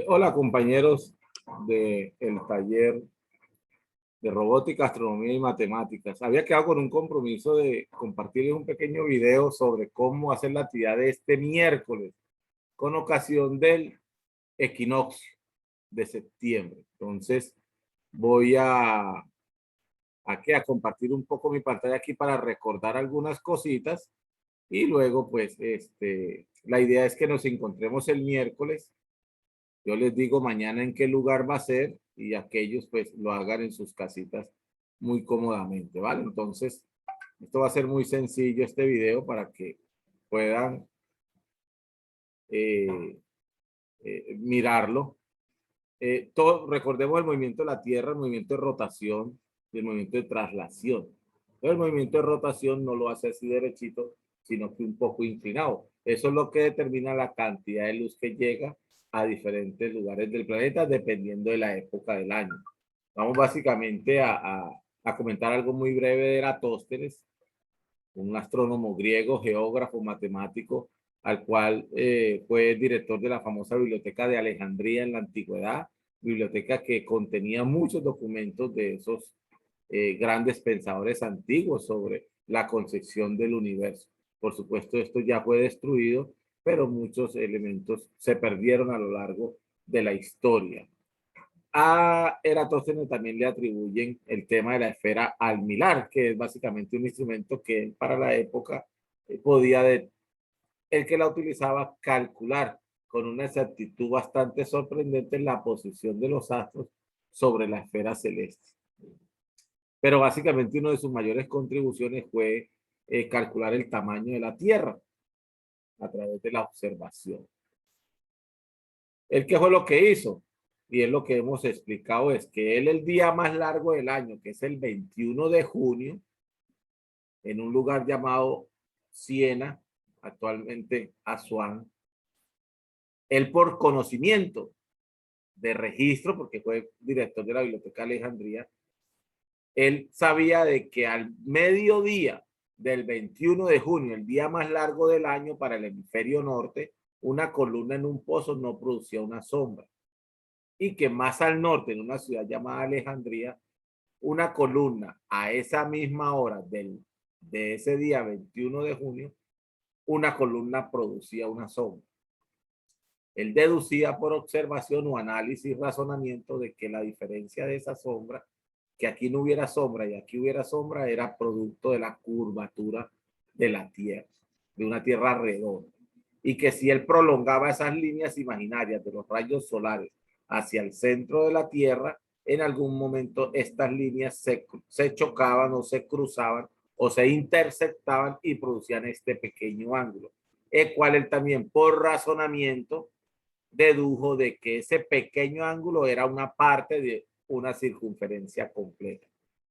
Hola compañeros del taller de robótica, astronomía y matemáticas. Había quedado con un compromiso de compartirles un pequeño video sobre cómo hacer la actividad de este miércoles con ocasión del equinoccio de septiembre. Entonces voy a compartir un poco mi pantalla aquí para recordar algunas cositas y luego pues la idea es que nos encontremos el miércoles. Yo les digo mañana en qué lugar va a ser y aquellos pues lo hagan en sus casitas muy cómodamente, ¿vale? Entonces, esto va a ser muy sencillo este video para que puedan eh, mirarlo. Recordemos el movimiento de la Tierra, el movimiento de rotación y el movimiento de traslación. El movimiento de rotación no lo hace así derechito, sino que un poco inclinado. Eso es lo que determina la cantidad de luz que llega a diferentes lugares del planeta dependiendo de la época del año. Vamos básicamente a comentar algo muy breve de Eratóstenes, un astrónomo griego, geógrafo, matemático, al cual fue director de la famosa biblioteca de Alejandría en la antigüedad, biblioteca que contenía muchos documentos de esos grandes pensadores antiguos sobre la concepción del universo. Por supuesto, esto ya fue destruido, pero muchos elementos se perdieron a lo largo de la historia. A Eratóstenes también le atribuyen el tema de la esfera almilar, que es básicamente un instrumento que para la época podía, el que la utilizaba, calcular con una exactitud bastante sorprendente la posición de los astros sobre la esfera celeste. Pero básicamente una de sus mayores contribuciones fue calcular el tamaño de la Tierra a través de la observación. ¿El qué fue lo que hizo? Y es lo que hemos explicado, es que él el día más largo del año, que es el 21 de junio, en un lugar llamado Siena, actualmente Asuán, él por conocimiento de registro, porque fue director de la Biblioteca de Alejandría, él sabía de que al mediodía del 21 de junio, el día más largo del año para el hemisferio norte, una columna en un pozo no producía una sombra. Y que más al norte, en una ciudad llamada Alejandría, una columna a esa misma hora de ese día 21 de junio, una columna producía una sombra. Él deducía por observación o análisis y razonamiento de que la diferencia de esa sombra, que aquí no hubiera sombra y aquí hubiera sombra, era producto de la curvatura de la Tierra, de una Tierra redonda. Y que si él prolongaba esas líneas imaginarias de los rayos solares hacia el centro de la Tierra, en algún momento estas líneas se chocaban o se cruzaban o se interceptaban y producían este pequeño ángulo, el cual él también por razonamiento dedujo de que ese pequeño ángulo era una parte de una circunferencia completa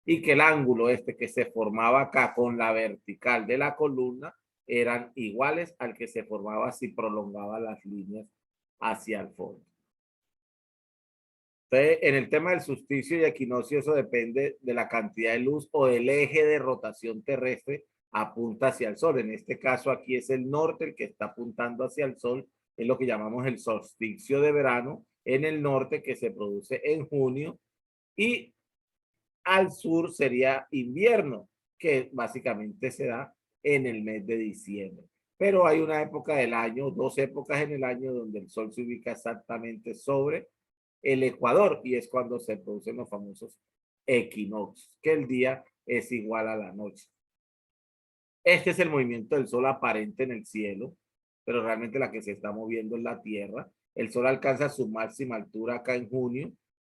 y que el ángulo que se formaba acá con la vertical de la columna eran iguales al que se formaba si prolongaba las líneas hacia el fondo. Entonces, en el tema del solsticio y equinoccio, eso depende de la cantidad de luz o del eje de rotación terrestre apunta hacia el sol. En este caso aquí es el norte el que está apuntando hacia el sol, es lo que llamamos el solsticio de verano en el norte, que se produce en junio, y al sur sería invierno, que básicamente se da en el mes de diciembre. Pero hay una época del año, dos épocas en el año donde el sol se ubica exactamente sobre el ecuador y es cuando se producen los famosos equinoccios, que el día es igual a la noche. Este es el movimiento del sol aparente en el cielo, pero realmente la que se está moviendo es la Tierra. El sol alcanza su máxima altura acá en junio,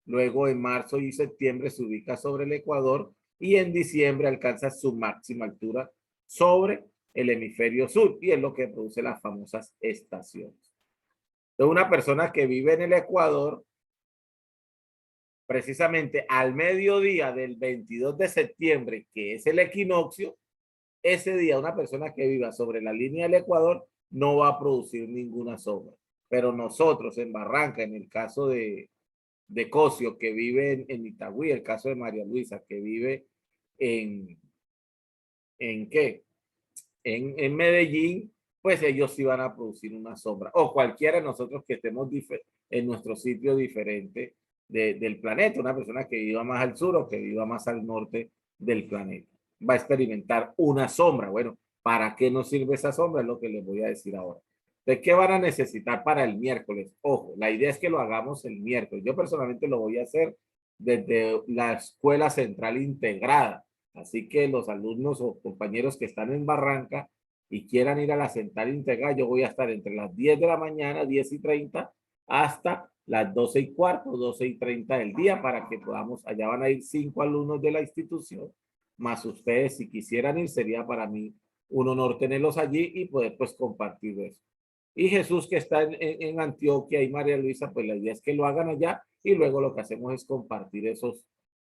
luego en marzo y septiembre se ubica sobre el ecuador y en diciembre alcanza su máxima altura sobre el hemisferio sur y es lo que produce las famosas estaciones. Entonces, una persona que vive en el ecuador, precisamente al mediodía del 22 de septiembre, que es el equinoccio, ese día una persona que viva sobre la línea del Ecuador no va a producir ninguna sombra. Pero nosotros en Barranca, en el caso de Cosio, que vive en Itagüí, el caso de María Luisa, que vive en ¿qué? En Medellín, pues ellos sí van a producir una sombra. O cualquiera de nosotros que estemos en nuestro sitio diferente del planeta. Una persona que viva más al sur o que viva más al norte del planeta. Va a experimentar una sombra. Bueno, ¿para qué nos sirve esa sombra? Es lo que les voy a decir ahora. ¿De qué van a necesitar para el miércoles? Ojo, la idea es que lo hagamos el miércoles. Yo personalmente lo voy a hacer desde la Escuela Central Integrada. Así que los alumnos o compañeros que están en Barranca y quieran ir a la Central Integrada, yo voy a estar entre las 10 de la mañana, 10:30, hasta las 12:15, 12:30 del día, para que podamos, allá van a ir 5 alumnos de la institución, más ustedes, si quisieran ir, sería para mí un honor tenerlos allí y poder pues compartir eso. Y Jesús, que está en Antioquia, y María Luisa, pues la idea es que lo hagan allá y luego lo que hacemos es compartir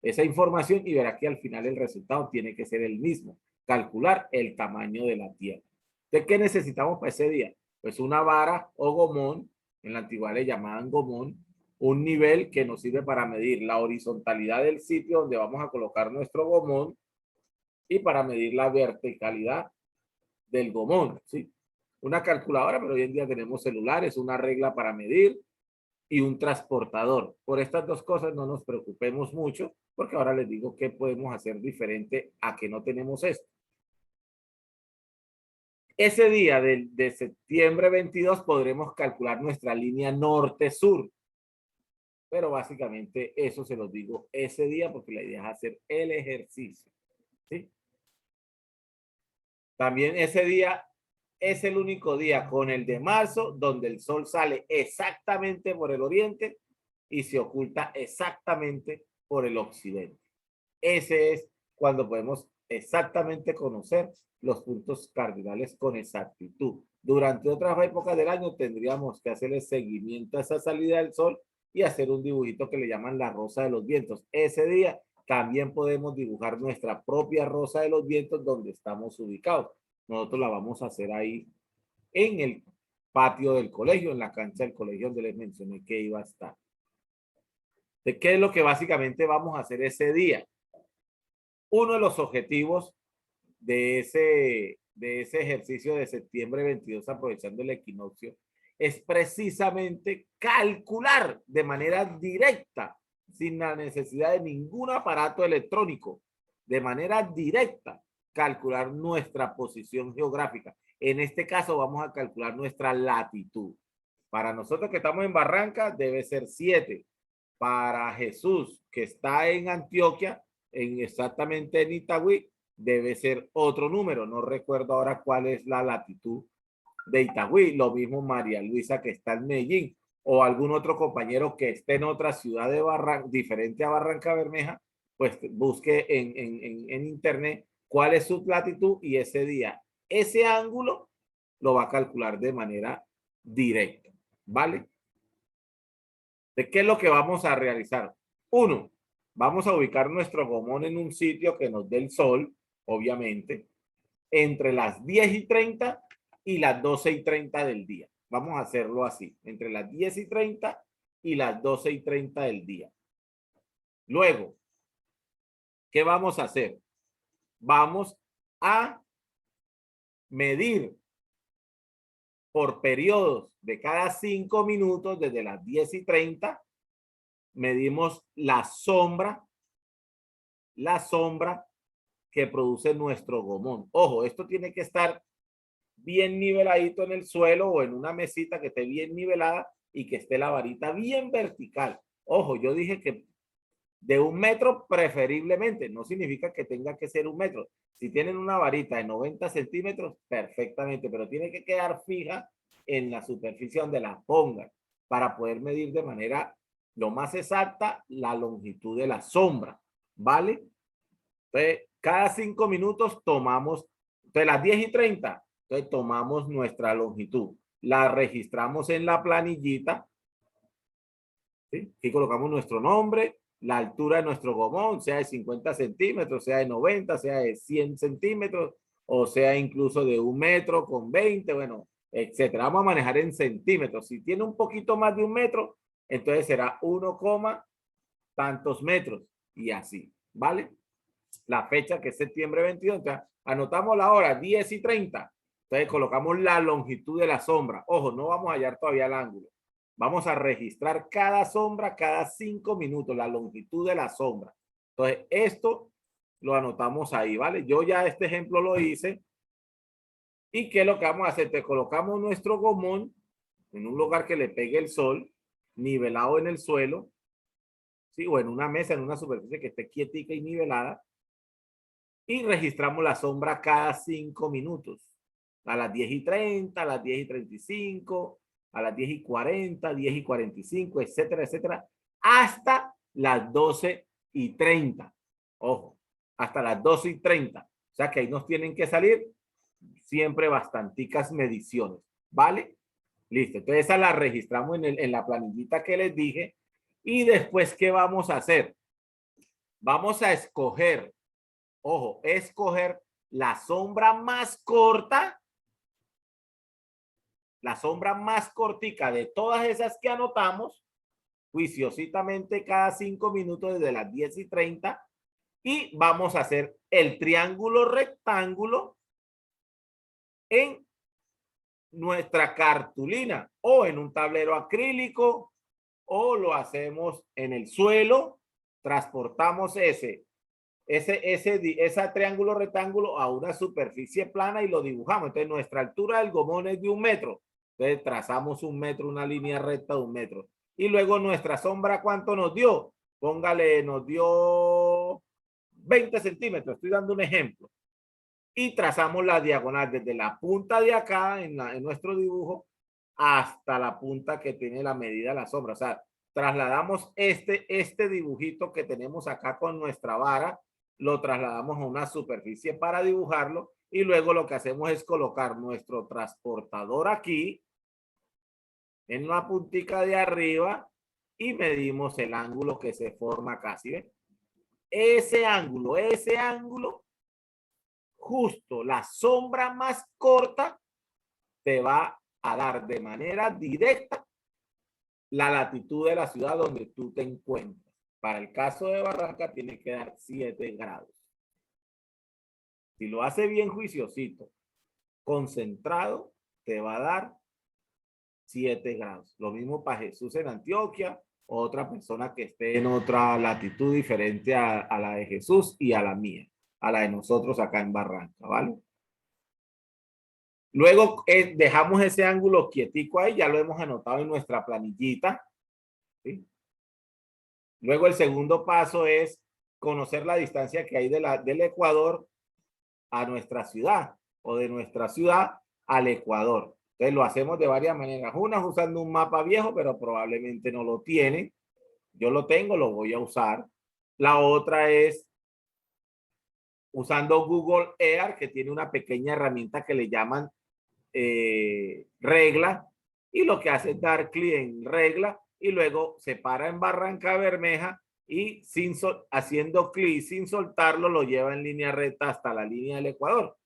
esa información y verá que al final el resultado tiene que ser el mismo, calcular el tamaño de la tierra. ¿De qué necesitamos para ese día? Pues una vara o gomón, en la antigüedad le llamaban gomón, un nivel que nos sirve para medir la horizontalidad del sitio donde vamos a colocar nuestro gomón y para medir la verticalidad del gomón, ¿sí? Una calculadora, pero hoy en día tenemos celulares, una regla para medir y un transportador. Por estas dos cosas no nos preocupemos mucho, porque ahora les digo qué podemos hacer diferente a que no tenemos esto. Ese día de septiembre 22 podremos calcular nuestra línea norte-sur, pero básicamente eso se los digo ese día porque la idea es hacer el ejercicio, ¿sí? También ese día es el único día con el de marzo donde el sol sale exactamente por el oriente y se oculta exactamente por el occidente. Ese es cuando podemos exactamente conocer los puntos cardinales con exactitud. Durante otras épocas del año tendríamos que hacerle seguimiento a esa salida del sol y hacer un dibujito que le llaman la rosa de los vientos. Ese día también podemos dibujar nuestra propia rosa de los vientos donde estamos ubicados. Nosotros la vamos a hacer ahí en el patio del colegio, en la cancha del colegio donde les mencioné que iba a estar. ¿De qué es lo que básicamente vamos a hacer ese día? Uno de los objetivos de ese ejercicio de septiembre 22, aprovechando el equinoccio, es precisamente calcular de manera directa, sin la necesidad de ningún aparato electrónico, de manera directa, calcular nuestra posición geográfica. En este caso vamos a calcular nuestra latitud. Para nosotros que estamos en Barranca debe ser 7. Para Jesús, que está en Antioquia, exactamente en Itagüí, debe ser otro número. No recuerdo ahora cuál es la latitud de Itagüí. Lo mismo María Luisa, que está en Medellín, o algún otro compañero que esté en otra ciudad de diferente a Barranca Bermeja, pues busque en internet cuál es su latitud y ese día, ese ángulo lo va a calcular de manera directa, ¿vale? ¿De qué es lo que vamos a realizar? Uno, vamos a ubicar nuestro gomón en un sitio que nos dé el sol, obviamente, entre las 10:30 y las 12:30 del día. Vamos a hacerlo así, entre las 10:30 y las 12:30 del día. Luego, ¿qué vamos a hacer? Vamos a medir por periodos de cada 5 minutos, desde las 10:30, medimos la sombra que produce nuestro gomón. Ojo, esto tiene que estar bien niveladito en el suelo o en una mesita que esté bien nivelada y que esté la varita bien vertical. Ojo, yo dije que de 1 metro preferiblemente, no significa que tenga que ser 1 metro. Si tienen una varita de 90 centímetros, perfectamente, pero tiene que quedar fija en la superficie donde la pongan para poder medir de manera lo más exacta la longitud de la sombra, ¿vale? Entonces, cada 5 minutos tomamos, de las 10:30, entonces tomamos nuestra longitud, la registramos en la planillita, ¿sí? Aquí colocamos nuestro nombre, la altura de nuestro gomón, sea de 50 centímetros, sea de 90, sea de 100 centímetros, o sea incluso de 1 metro con 20, bueno, etcétera. Vamos a manejar en centímetros. Si tiene un poquito más de 1 metro, entonces será 1, tantos metros y así, ¿vale? La fecha que es septiembre 22, entonces anotamos la hora 10:30. Entonces colocamos la longitud de la sombra. Ojo, no vamos a hallar todavía el ángulo. Vamos a registrar cada sombra cada 5 minutos, la longitud de la sombra. Entonces, esto lo anotamos ahí, ¿vale? Yo ya este ejemplo lo hice. ¿Y qué es lo que vamos a hacer? Te colocamos nuestro gomón en un lugar que le pegue el sol, nivelado en el suelo, ¿sí? O en una mesa, en una superficie que esté quietica y nivelada. Y registramos la sombra cada 5 minutos. A las 10:30, a las 10:35, a las 10:40, 10:45, etcétera, etcétera, hasta las 12:30. Ojo, hasta las 12:30. O sea que ahí nos tienen que salir siempre bastanticas mediciones, ¿vale? Listo, entonces esa la registramos en la planillita que les dije. Y después, ¿qué vamos a hacer? Vamos a escoger, ojo, escoger la sombra más corta, la sombra más cortica de todas esas que anotamos, juiciosamente cada 5 minutos desde las 10:30, y vamos a hacer el triángulo rectángulo en nuestra cartulina o en un tablero acrílico, o lo hacemos en el suelo, transportamos ese triángulo rectángulo a una superficie plana y lo dibujamos. Entonces nuestra altura del gomón es de 1 metro. Entonces trazamos 1 metro, una línea recta de 1 metro. Y luego nuestra sombra, ¿cuánto nos dio? Póngale, nos dio 20 centímetros. Estoy dando un ejemplo. Y trazamos la diagonal desde la punta de acá en nuestro dibujo hasta la punta que tiene la medida de la sombra. O sea, trasladamos este dibujito que tenemos acá con nuestra vara, lo trasladamos a una superficie para dibujarlo, y luego lo que hacemos es colocar nuestro transportador aquí en la puntica de arriba y medimos el ángulo que se forma acá, ¿sí ven? Ese ángulo, justo la sombra más corta, te va a dar de manera directa la latitud de la ciudad donde tú te encuentras. Para el caso de Barranca tiene que dar 7 grados. Si lo hace bien juiciosito, concentrado, te va a dar 7 grados. Lo mismo para Jesús en Antioquia, o otra persona que esté en otra latitud diferente a la de Jesús y a la mía, a la de nosotros acá en Barranca, ¿vale? Luego dejamos ese ángulo quietico ahí, ya lo hemos anotado en nuestra planillita, ¿sí? Luego el segundo paso es conocer la distancia que hay del Ecuador a nuestra ciudad, o de nuestra ciudad al Ecuador. Entonces lo hacemos de varias maneras. Una usando un mapa viejo, pero probablemente no lo tiene. Yo lo tengo, lo voy a usar. La otra es usando Google Earth, que tiene una pequeña herramienta que le llaman regla, y lo que hace es dar clic en regla y luego se para en Barranca Bermeja y haciendo clic sin soltarlo lo lleva en línea recta hasta la línea del Ecuador,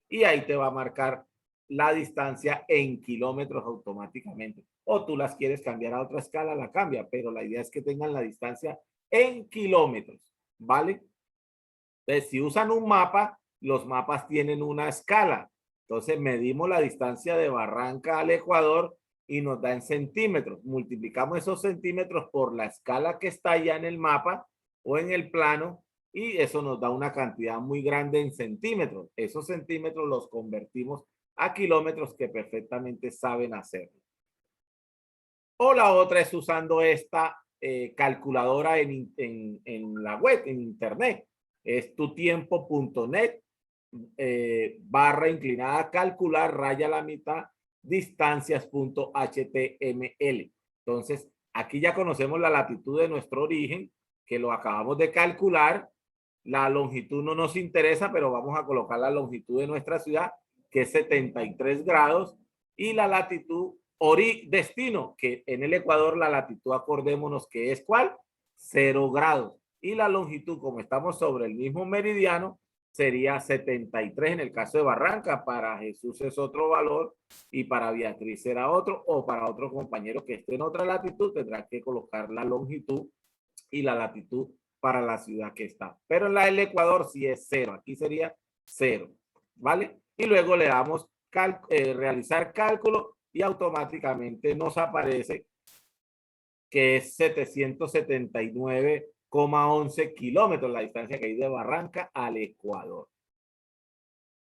y ahí te va a marcar la distancia en kilómetros automáticamente. O tú las quieres cambiar a otra escala, la cambia, pero la idea es que tengan la distancia en kilómetros, ¿vale? Entonces, si usan un mapa, los mapas tienen una escala. Entonces, medimos la distancia de Barranca al Ecuador y nos da en centímetros. Multiplicamos esos centímetros por la escala que está ya en el mapa o en el plano, y eso nos da una cantidad muy grande en centímetros. Esos centímetros los convertimos a kilómetros, que perfectamente saben hacerlo. O la otra es usando esta calculadora en la web, en internet. Es tutiempo.net barra inclinada calcular raya la mitad distancias.html. Entonces, aquí ya conocemos la latitud de nuestro origen, que lo acabamos de calcular. La longitud no nos interesa, pero vamos a colocar la longitud de nuestra ciudad, que es 73 grados, y la latitud destino, que en el Ecuador la latitud, acordémonos que es ¿cuál? 0 grados. Y la longitud, como estamos sobre el mismo meridiano, sería 73 en el caso de Barranca. Para Jesús es otro valor y para Beatriz será otro, o para otro compañero que esté en otra latitud tendrá que colocar la longitud y la latitud para la ciudad que está. Pero en la del Ecuador sí es 0, aquí sería 0, ¿vale? Y luego le damos realizar cálculo y automáticamente nos aparece que es 779,11 kilómetros la distancia que hay de Barranca al Ecuador.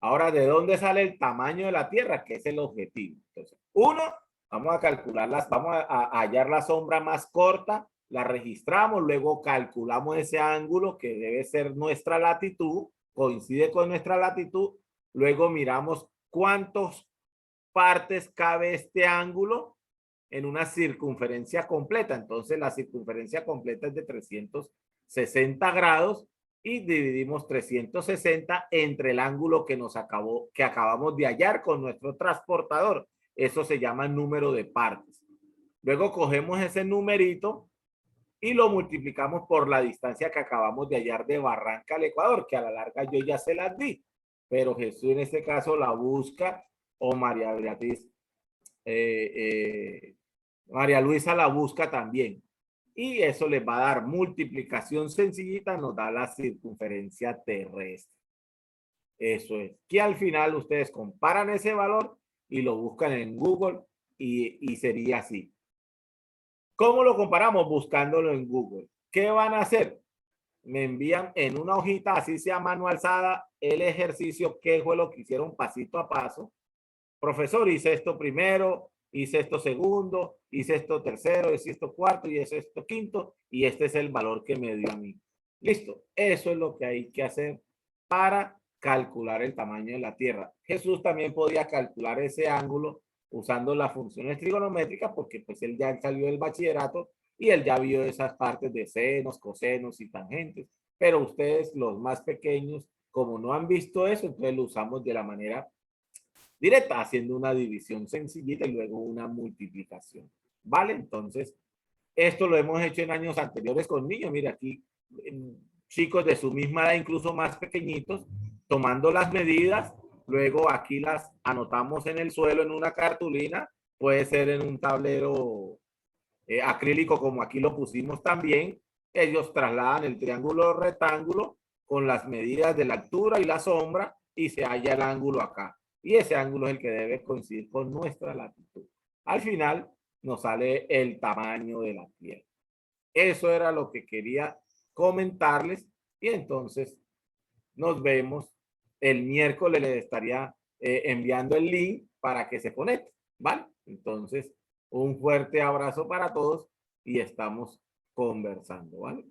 Ahora, ¿de dónde sale el tamaño de la Tierra? Que es el objetivo. Entonces, uno, vamos a calcularlas, vamos a hallar la sombra más corta, la registramos, luego calculamos ese ángulo que debe ser nuestra latitud, coincide con nuestra latitud, luego miramos cuántas partes cabe este ángulo en una circunferencia completa. Entonces, la circunferencia completa es de 360 grados y dividimos 360 entre el ángulo que acabamos de hallar con nuestro transportador. Eso se llama número de partes. Luego cogemos ese numerito y lo multiplicamos por la distancia que acabamos de hallar de Barranca al Ecuador, que a la larga yo ya se las di, pero Jesús en este caso la busca, o María Beatriz, María Luisa la busca también. Y eso les va a dar multiplicación sencillita, nos da la circunferencia terrestre. Eso es. Que al final ustedes comparan ese valor y lo buscan en Google y sería así. ¿Cómo lo comparamos? Buscándolo en Google. ¿Qué van a hacer? Me envían en una hojita, así sea mano alzada, el ejercicio, qué fue lo que hicieron pasito a paso. Profesor, hice esto primero, hice esto segundo, hice esto tercero, hice esto cuarto y hice esto quinto, y este es el valor que me dio a mí. Listo, eso es lo que hay que hacer para calcular el tamaño de la Tierra. Jesús también podía calcular ese ángulo usando las funciones trigonométricas porque pues él ya salió del bachillerato y él ya vio esas partes de senos, cosenos y tangentes, pero ustedes los más pequeños, como no han visto eso, entonces lo usamos de la manera directa, haciendo una división sencillita y luego una multiplicación. ¿Vale? Entonces, esto lo hemos hecho en años anteriores con niños. Mira, aquí chicos de su misma edad, incluso más pequeñitos, tomando las medidas, luego aquí las anotamos en el suelo en una cartulina, puede ser en un tablero acrílico como aquí lo pusimos también. Ellos trasladan el triángulo rectángulo con las medidas de la altura y la sombra y se halla el ángulo acá. Y ese ángulo es el que debe coincidir con nuestra latitud. Al final nos sale el tamaño de la Tierra. Eso era lo que quería comentarles y entonces nos vemos el miércoles. Les estaría enviando el link para que se conecten, ¿vale? Entonces, un fuerte abrazo para todos y estamos conversando, ¿vale?